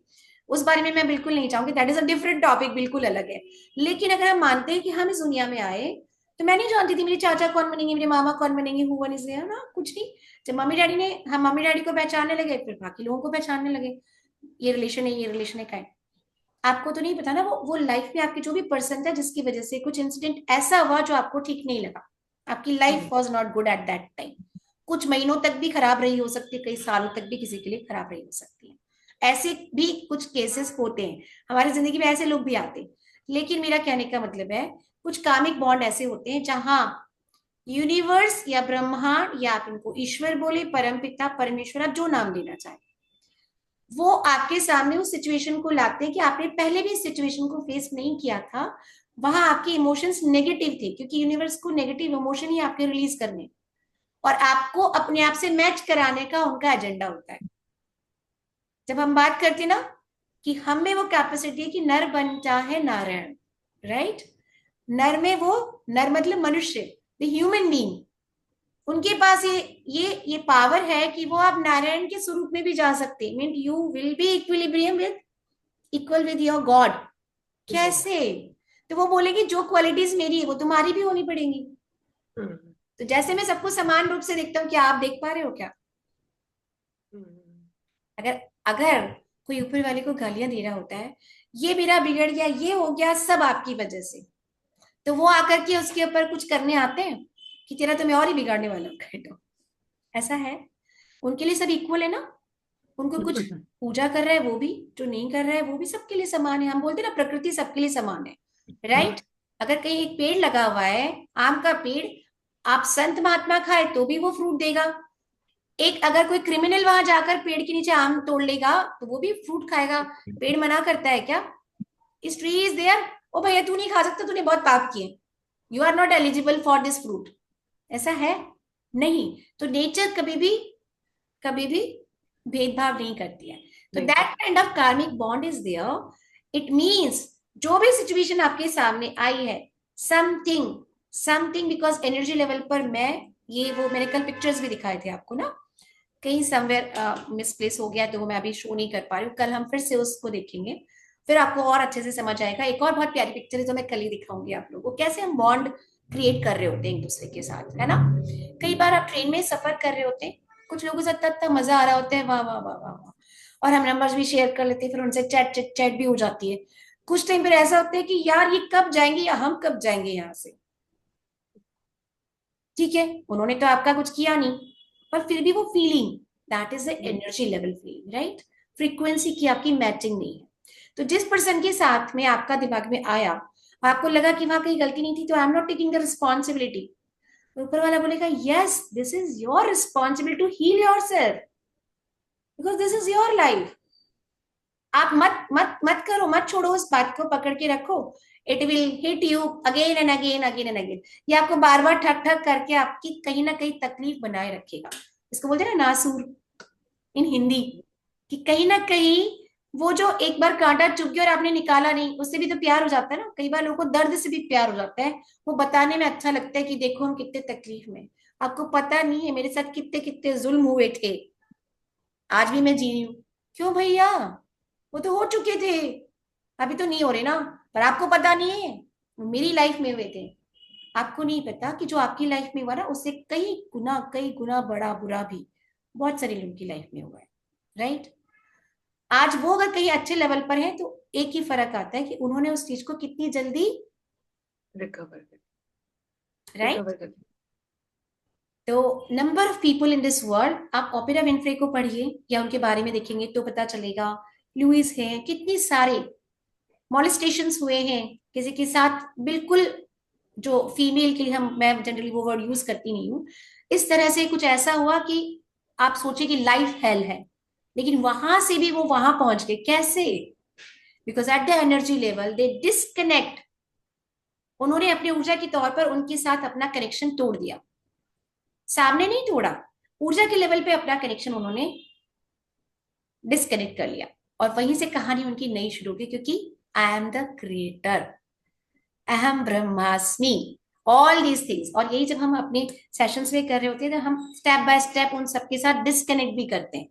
उस बारे में मैं बिल्कुल नहीं चाहूंगी, that is a different topic, बिल्कुल अलग है। लेकिन अगर हम मानते हैं कि हम इस दुनिया में आए, तो मैं नहीं जानती थी मेरे चाचा कौन बनेंगे, मेरे मामा कौन बनेंगे, हु वन इज देयर ना, कुछ नहीं। जब मम्मी डैडी को पहचानने लगे, फिर बाकी लोगों को पहचानने लगे, ये रिलेशन है, ये रिलेशन है, का आपको तो नहीं पता ना, वो लाइफ में आपके जो भी पर्सन था जिसकी वजह से कुछ इंसिडेंट ऐसा हुआ जो आपको ठीक नहीं लगा, आपकी life was not good at that time, कुछ महीनों तक भी खराब रही हो सकती है, कई सालों तक भी किसी के लिए खराब रही हो सकती है, ऐसे भी कुछ केसेस होते हैं, हमारी जिंदगी में ऐसे लोग भी आते हैं। लेकिन मेरा कहने का मतलब है, कुछ कामिक बॉन्ड ऐसे होते हैं जहां यूनिवर्स या ब्रह्मांड, या आप इनको ईश्वर बोले, परम पिता, परमेश्वर, आप जो नाम देना चाहें, वो आपके सामने उस सिचुएशन को लाते हैं कि आपने पहले भी इस सिचुएशन को फेस नहीं किया था, वहां आपके इमोशंस नेगेटिव थे, क्योंकि यूनिवर्स को नेगेटिव इमोशन ही आपके रिलीज करने और आपको अपने आप से मैच कराने का उनका एजेंडा होता है। जब हम बात करते हैं ना कि हम में वो कैपेसिटी है कि नर बनता है नारायण, राइट? नर में वो, नर मतलब मनुष्य, द ह्यूमन बीइंग, उनके पास ये पावर है कि वो आप नारायण के स्वरूप में भी जा सकते, mean you will be equilibrium with, equal with your God. कैसे? तो वो बोलेगी जो क्वालिटीज मेरी है वो तुम्हारी भी होनी पड़ेंगी। तो जैसे मैं सबको समान रूप से देखता हूँ, क्या आप देख पा रहे हो क्या? अगर अगर कोई ऊपर वाले को गालियां दे रहा होता है, ये मेरा बिगड़ गया, ये हो गया, सब आपकी वजह से, तो वो आकर के उसके ऊपर कुछ करने आते हैं कि तेरा तो मैं और ही बिगाड़ने वाला हूँ, तो ऐसा है? उनके लिए सब इक्वल है ना, उनको कुछ पूजा कर रहा है वो भी, जो नहीं कर रहा है वो भी, सबके लिए समान है। हम बोलते हैं ना प्रकृति सबके लिए समान है, राइट? अगर कहीं एक पेड़ लगा हुआ है, आम का पेड़, आप संत महात्मा खाए तो भी वो फ्रूट देगा, एक अगर कोई क्रिमिनल वहां जाकर पेड़ के नीचे आम तोड़ लेगा तो वो भी फ्रूट खाएगा। पेड़ मना करता है क्या? इस ट्री इज देयर, ओ भैया तू नहीं खा सकता, तूने बहुत पाप किए, you are not eligible for this fruit, ऐसा है? नहीं। तो नेचर कभी भी भेदभाव नहीं करती है। तो नहीं। That kind of karmic bond is there. It means जो भी सिचुएशन आपके सामने आई है, something something, because energy level पर मैं, ये वो मैंने कल पिक्चर्स भी दिखाए थे आपको ना, कहीं समवेयर मिसप्लेस हो गया तो वो मैं अभी शो नहीं कर पा रही हूँ, कल हम फिर से उसको देखेंगे, फिर आपको और अच्छे से समझ आएगा। एक और बहुत प्यारी पिक्चर है जो मैं कल ही दिखाऊंगी आप लोगों को, कैसे हम बॉन्ड क्रिएट कर रहे होते हैं एक दूसरे के साथ, है ना? कई बार आप ट्रेन में सफर कर रहे होते हैं, कुछ लोगों के साथ इतना मजा आ रहा होता है, वाह वाह वाह वाह वाह, और हम नंबर्स भी शेयर कर लेते हैं, फिर उनसे चैट चैट चैट भी हो जाती है। कुछ टाइम फिर ऐसा होता है कि यार ये कब जाएंगे या हम कब जाएंगे यहाँ से, ठीक है उन्होंने तो आपका कुछ किया नहीं, पर फिर भी वो feeling, that is the energy level feeling, right? Frequency की आपकी मैचिंग नहीं है। तो जिस पर्सन के साथ में आपका दिमाग में आया, आपको लगा कि वहां कहीं गलती नहीं थी, तो I am not taking the responsibility, ऊपर वाला बोलेगा yes this is your responsibility to heal yourself, because this is your life. आप मत मत मत करो, मत छोड़ो, उस बात को पकड़ के रखो, it will hit you again and again again and again, ये आपको बार बार ठक ठक करके आपकी कहीं ना कहीं तकलीफ बनाए रखेगा। इसको बोलते हैं ना नासूर इन हिंदी, कि कहीं ना कहीं वो जो एक बार कांटा चुभ गया और आपने निकाला नहीं, उससे भी तो प्यार हो जाता है ना, कई बार लोगों को दर्द से भी प्यार हो जाता है, वो बताने में अच्छा लगता है कि देखो हम कितने तकलीफ में, आपको पता नहीं है मेरे साथ कितने कितने जुल्म हुए थे, आज भी मैं जी रही हूँ। क्यों भैया? वो तो हो चुके थे, अभी तो नहीं हो रहे ना, पर आपको पता नहीं है वो मेरी लाइफ में हुए थे। आपको नहीं पता कि जो आपकी लाइफ में हुआ ना, उससे कई गुना बड़ा बुरा भी बहुत सारे लोगों की लाइफ में हुआ है, राइट? आज वो अगर कहीं अच्छे लेवल पर है तो एक ही फर्क आता है कि उन्होंने उस चीज को कितनी जल्दी, रिकवर राइट? कर। तो number of people in this world, आप ओपेरा विनफ्रे को पढ़िए या उनके बारे में देखेंगे तो पता चलेगा, लुइस हैं, कितनी सारे मॉलेस्टेशंस हुए हैं किसी के साथ, बिल्कुल जो फीमेल के लिए मैं जनरली वो वर्ड यूज करती नहीं हूँ, इस तरह से कुछ ऐसा हुआ कि आप सोचिए कि लाइफ हेल है, लेकिन वहां से भी वो वहां पहुंच गए, कैसे? Because at the energy level they disconnect, उन्होंने अपनी ऊर्जा के तौर पर उनके साथ अपना कनेक्शन तोड़ दिया, सामने नहीं तोड़ा, ऊर्जा के लेवल पे अपना कनेक्शन उन्होंने डिस्कनेक्ट कर लिया, और वहीं से कहानी उनकी नई शुरू हुई, क्योंकि आई एम द क्रिएटर, अहम ब्रह्मास्मि, ऑल दीज थिंग्स। और यही जब हम अपने सेशंस में कर रहे होते हैं तो हम स्टेप बाय स्टेप उन सबके साथ डिस्कनेक्ट भी करते हैं,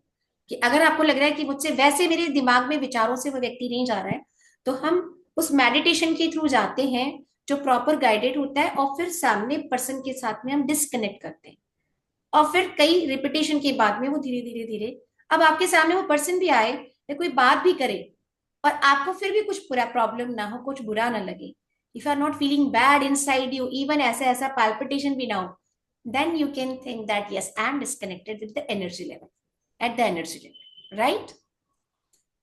कि अगर आपको लग रहा है कि मुझसे वैसे मेरे दिमाग में विचारों से वो व्यक्ति नहीं जा रहा है, तो हम उस मेडिटेशन के थ्रू जाते हैं जो प्रॉपर गाइडेड होता है, और फिर सामने पर्सन के साथ में हम डिस्कनेक्ट करते हैं, और फिर कई रिपीटेशन के बाद में वो धीरे धीरे धीरे, अब आपके सामने वो पर्सन भी आए या कोई बात भी करे और आपको फिर भी कुछ पूरा प्रॉब्लम ना हो, कुछ बुरा ना लगे, if you are not feeling bad inside you, even ऐसा ऐसा पाल्पिटेशन भी ना हो, then you can think that yes, I am disconnected with the energy level, at the energy level, right?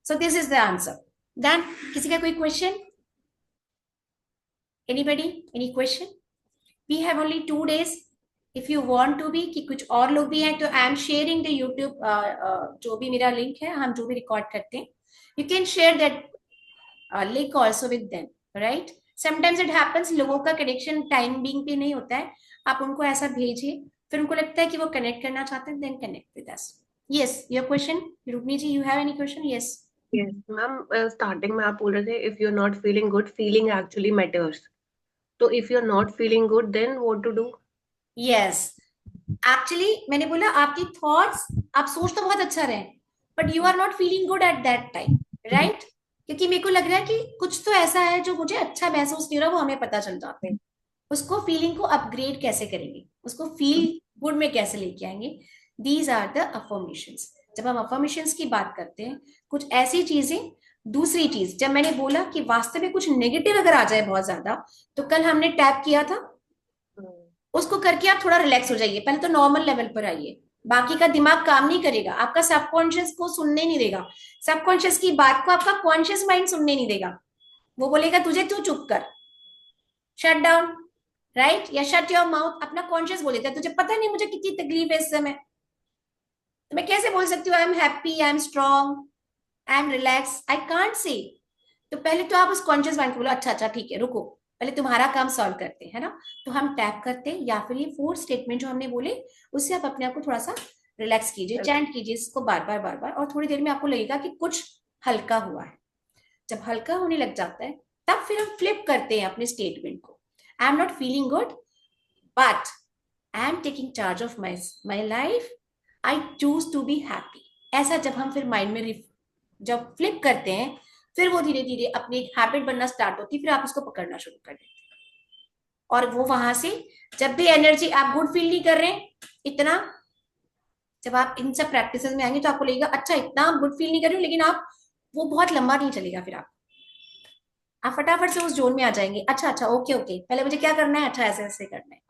So this is the answer. Then किसी का कोई question? Anybody? Any question? We have only 2 days. If you want to be कि कुछ और लोग भी हैं, तो I am sharing the YouTube जो भी मेरा लिंक है, हम जो भी रिकॉर्ड करते हैं, you can share that link also with them, right? Sometimes it happens लोगों का कनेक्शन टाइम बीइंग पे नहीं होता है, आप उनको ऐसा भेजिए, फिर उनको लगता है कि वो कनेक्ट करना चाहते हैं, then connect with us. Yes, your question, Rukmini ji, you have any question? Yes. Yes, ma'am starting में आप बोल रहे थे if you are not feeling good, feeling actually matters, तो if you are not feeling good then what to do? Yes. Actually मैंने बोला आपकी thoughts, आप सोच तो बहुत अच्छा रहे, but you are not feeling good at that time, right? क्योंकि मेरे को लग रहा है कि कुछ तो ऐसा है जो मुझे अच्छा महसूस नहीं हो रहा, वो हमें पता चल जाता है। उसको फीलिंग को अपग्रेड कैसे करेंगे, उसको फील गुड में कैसे लेके आएंगे? These are the affirmations. जब हम अफर्मेशंस की बात करते हैं, कुछ ऐसी चीजें, दूसरी चीज, जब मैंने बोला कि वास्तव में कुछ नेगेटिव अगर आ जाए बहुत ज्यादा, तो कल हमने टैप किया था, उसको करके आप थोड़ा रिलैक्स हो जाइए, पहले तो नॉर्मल लेवल पर आइए, बाकी का दिमाग काम नहीं करेगा, आपका सबकॉन्शियस को सुनने नहीं देगा, सबकॉन्शियस की बात को आपका कॉन्शियस माइंड सुनने नहीं देगा, वो बोलेगा तुझे तू चुप कर, शट डाउन, राइट? या शट योर माउथ, अपना कॉन्शियस बोल देता है तुझे पता नहीं मुझे कितनी तकलीफ है इस समय, तो मैं कैसे बोल सकती हूँ I am happy, I am strong, I am relax? I can't say. तो पहले तो आप उस कॉन्शियस माइंड को बोलो अच्छा अच्छा ठीक है रुको, पहले तुम्हारा काम सॉल्व करते हैं, है ना? तो हम टैप करते हैं, या फिर ये 4 स्टेटमेंट जो हमने बोले, उससे आप अपने आप को थोड़ा सा रिलैक्स कीजिए, चैंट कीजिए इसको बार बार बार बार, और थोड़ी देर में आपको लगेगा कि कुछ हल्का हुआ है। जब हल्का होने लग जाता है, तब फिर हम फ्लिप करते हैं अपने स्टेटमेंट को, I am not feeling good but I am taking charge of my life, I choose to be happy. ऐसा जब हम फिर माइंड में जब फ्लिप करते हैं, फिर वो धीरे धीरे अपनी एक हैबिट बनना स्टार्ट होती है, फिर आप उसको पकड़ना शुरू कर देते हैं, और वो वहां से जब भी एनर्जी आप गुड फील नहीं कर रहे हैं इतना, जब आप इन सब प्रैक्टिस में आएंगे तो आपको लगेगा अच्छा इतना गुड फील नहीं कर रहे हो, लेकिन आप वो बहुत लंबा नहीं चलेगा, फिर आप फटाफट से उस जोन में आ जाएंगे, अच्छा अच्छा ओके ओके पहले मुझे क्या करना है, अच्छा ऐसे ऐसे करना है।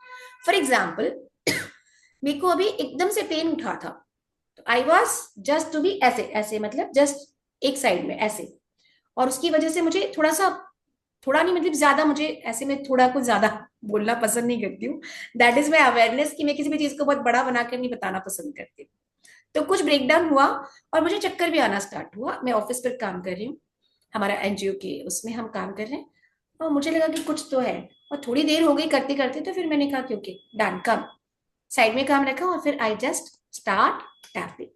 फॉर एग्जाम्पल मेरे को अभी एकदम से पेन उठा था, तो I was just to be ऐसे ऐसे, मतलब जस्ट एक साइड में ऐसे, और उसकी वजह से मुझे थोड़ा नहीं मतलब ज्यादा, मुझे ऐसे में थोड़ा कुछ ज्यादा बोलना पसंद नहीं करती हूँ, दैट इज माई अवेयरनेस, कि मैं किसी भी चीज को बहुत बड़ा बनाकर नहीं बताना पसंद करती। तो कुछ ब्रेकडाउन हुआ और मुझे चक्कर भी आना स्टार्ट हुआ। मैं ऑफिस पर काम कर रही हूँ, हमारा एनजीओ के उसमें हम काम कर रहे हैं, और मुझे लगा कि कुछ तो है, और थोड़ी देर हो गई करते करते, तो फिर मैंने कहा कि ओके डन, कम साइड में काम रखा, और फिर I just start tapping,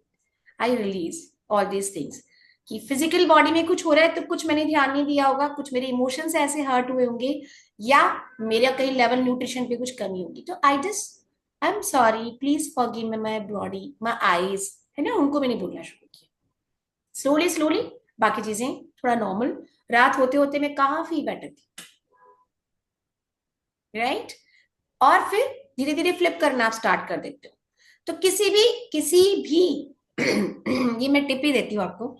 I release all these things, कि फिजिकल बॉडी में कुछ हो रहा है तो कुछ मैंने ध्यान नहीं दिया होगा, कुछ मेरे इमोशंस ऐसे हर्ट हुए होंगे, या मेरा कहीं लेवल न्यूट्रिशन पे कुछ कमी होगी, तो I am sorry please forgive me my body my eyes, है ना, उनको मैंने बोलना शुरू किया स्लोली स्लोली, बाकी चीजें थोड़ा नॉर्मल, रात होते होते मैं काफी बेटर थी, राइट? और फिर धीरे धीरे फ्लिप करना आप स्टार्ट कर देते हो। तो किसी भी ये मैं टिप ही देती हूँ आपको,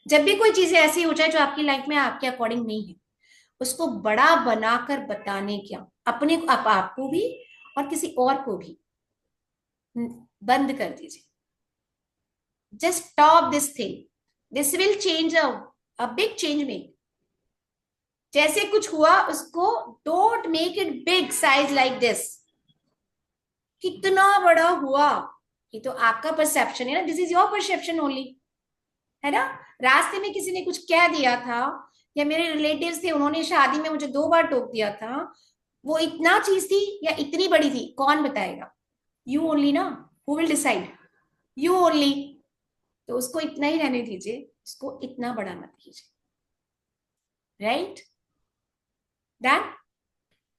जब भी कोई चीजें ऐसी हो जाए जो आपकी लाइफ में आपके अकॉर्डिंग नहीं है, उसको बड़ा बनाकर बताने क्या, अपने आपको भी और किसी और को भी बंद कर दीजिए। Just stop this thing, this will change a big change make. जैसे कुछ हुआ उसको don't make it big size like this, कितना बड़ा हुआ ये तो आपका परसेप्शन है ना, this is your perception only, है ना? रास्ते में किसी ने कुछ कह दिया था या मेरे रिलेटिव्स थे, उन्होंने शादी में मुझे 2 बार टोक दिया था, वो इतना चीज थी या इतनी बड़ी थी, कौन बताएगा? यू ओनली ना, who will decide? You only. तो उसको इतना ही रहने दीजिए, उसको इतना बड़ा मत कीजिए, right? Done.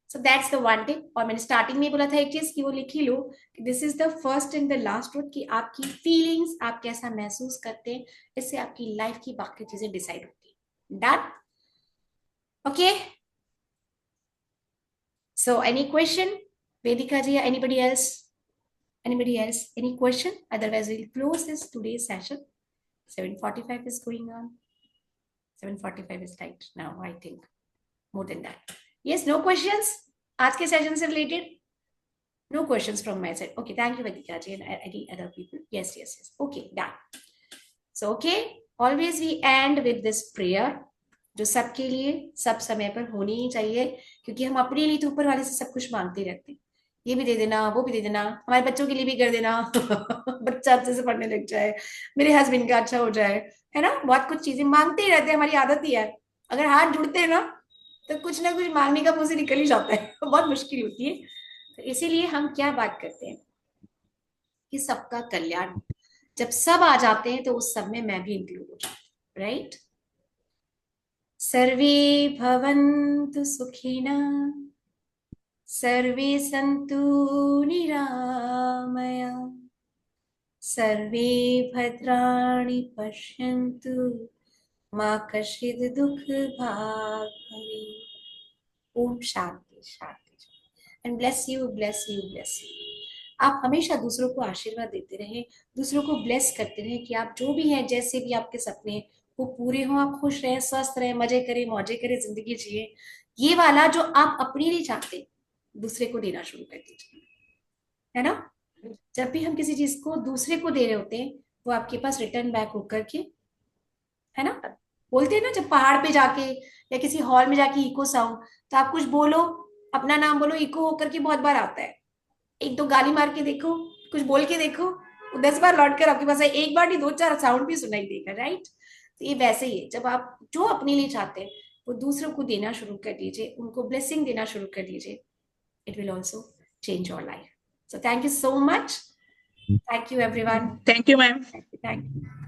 So that's the one tip. और मैंने स्टार्टिंग में बोला था एक चीज कि वो लिख ही लो कि this is the first and the last root, कि आपकी फीलिंग्स, आप कैसा महसूस करते हैं, इससे आपकी लाइफ की बाकी चीजें डिसाइड होती है। Done? Okay, so any question Vedika ji, anybody else? Anybody else? Any question? Otherwise, we'll close this today's session. 7:45 is going on. 7:45 is right now, I think. More than that. Yes, no questions? आज के session से related? No questions from my side. Okay, thank you, Vedika ji, and any other people. Yes, yes, yes. Okay, done. So, okay, always we end with this prayer, जो सबके लिए सब समय पर होनी ही चाहिए, क्योंकि हम अपने लिए तो ऊपर वाले से सब कुछ मांगते रहते हैं। ये भी दे देना, वो भी दे देना, हमारे बच्चों के लिए भी कर देना बच्चा अच्छे से पढ़ने लग जाए, मेरे हस्बैंड का अच्छा हो जाए, है ना? बहुत कुछ चीजें मांगते ही रहते हैं, हमारी आदत ही है। अगर हाथ जुड़ते हैं ना तो कुछ ना कुछ मांगने का मुंह से निकल ही जाता है बहुत मुश्किल होती है। तो इसीलिए हम क्या बात करते हैं कि सबका कल्याण, जब सब आ जाते हैं तो उस सब में मैं भी इंक्लूड हो जाती हूँ, राइट? सर्वे भवन्तु सुखिनः, सर्वे सन्तु निरामया, सर्वे भद्राणि पश्यन्तु, मा कश्चित् दुःखभाग् भवेत्। ओम शांति शांति। And bless you, bless you, bless you. आप हमेशा दूसरों को आशीर्वाद देते रहें, दूसरों को ब्लेस करते रहें, कि आप जो भी हैं, जैसे भी आपके सपने वो पूरे हों, आप खुश रहें, स्वस्थ रहें, मजे करें, मौजे करें, जिंदगी जिए। ये वाला जो आप अपने लिए चाहते, दूसरे को देना शुरू कर दीजिए, है ना? जब भी हम किसी चीज को दूसरे को दे रहे होते हैं, वो आपके पास रिटर्न बैक होकर के, है ना? बोलते हैं ना, जब पहाड़ पे जाके या किसी हॉल में जाके इको साउंड, तो आप कुछ बोलो, अपना नाम बोलो, इको होकर के बहुत बार आता है। एक दो गाली मार के देखो, कुछ बोल के देखो, 10 बार लौट कर आपके पास है, एक बार नहीं, 2-4 साउंड भी सुनाई देगा, राइट? तो ये वैसे ही है, जब आप जो अपने लिए चाहते हैं वो दूसरों को देना शुरू कर दीजिए, उनको ब्लेसिंग देना शुरू कर दीजिए, it will also change your life. So thank you so much, thank you everyone, thank you ma'am. Thank you.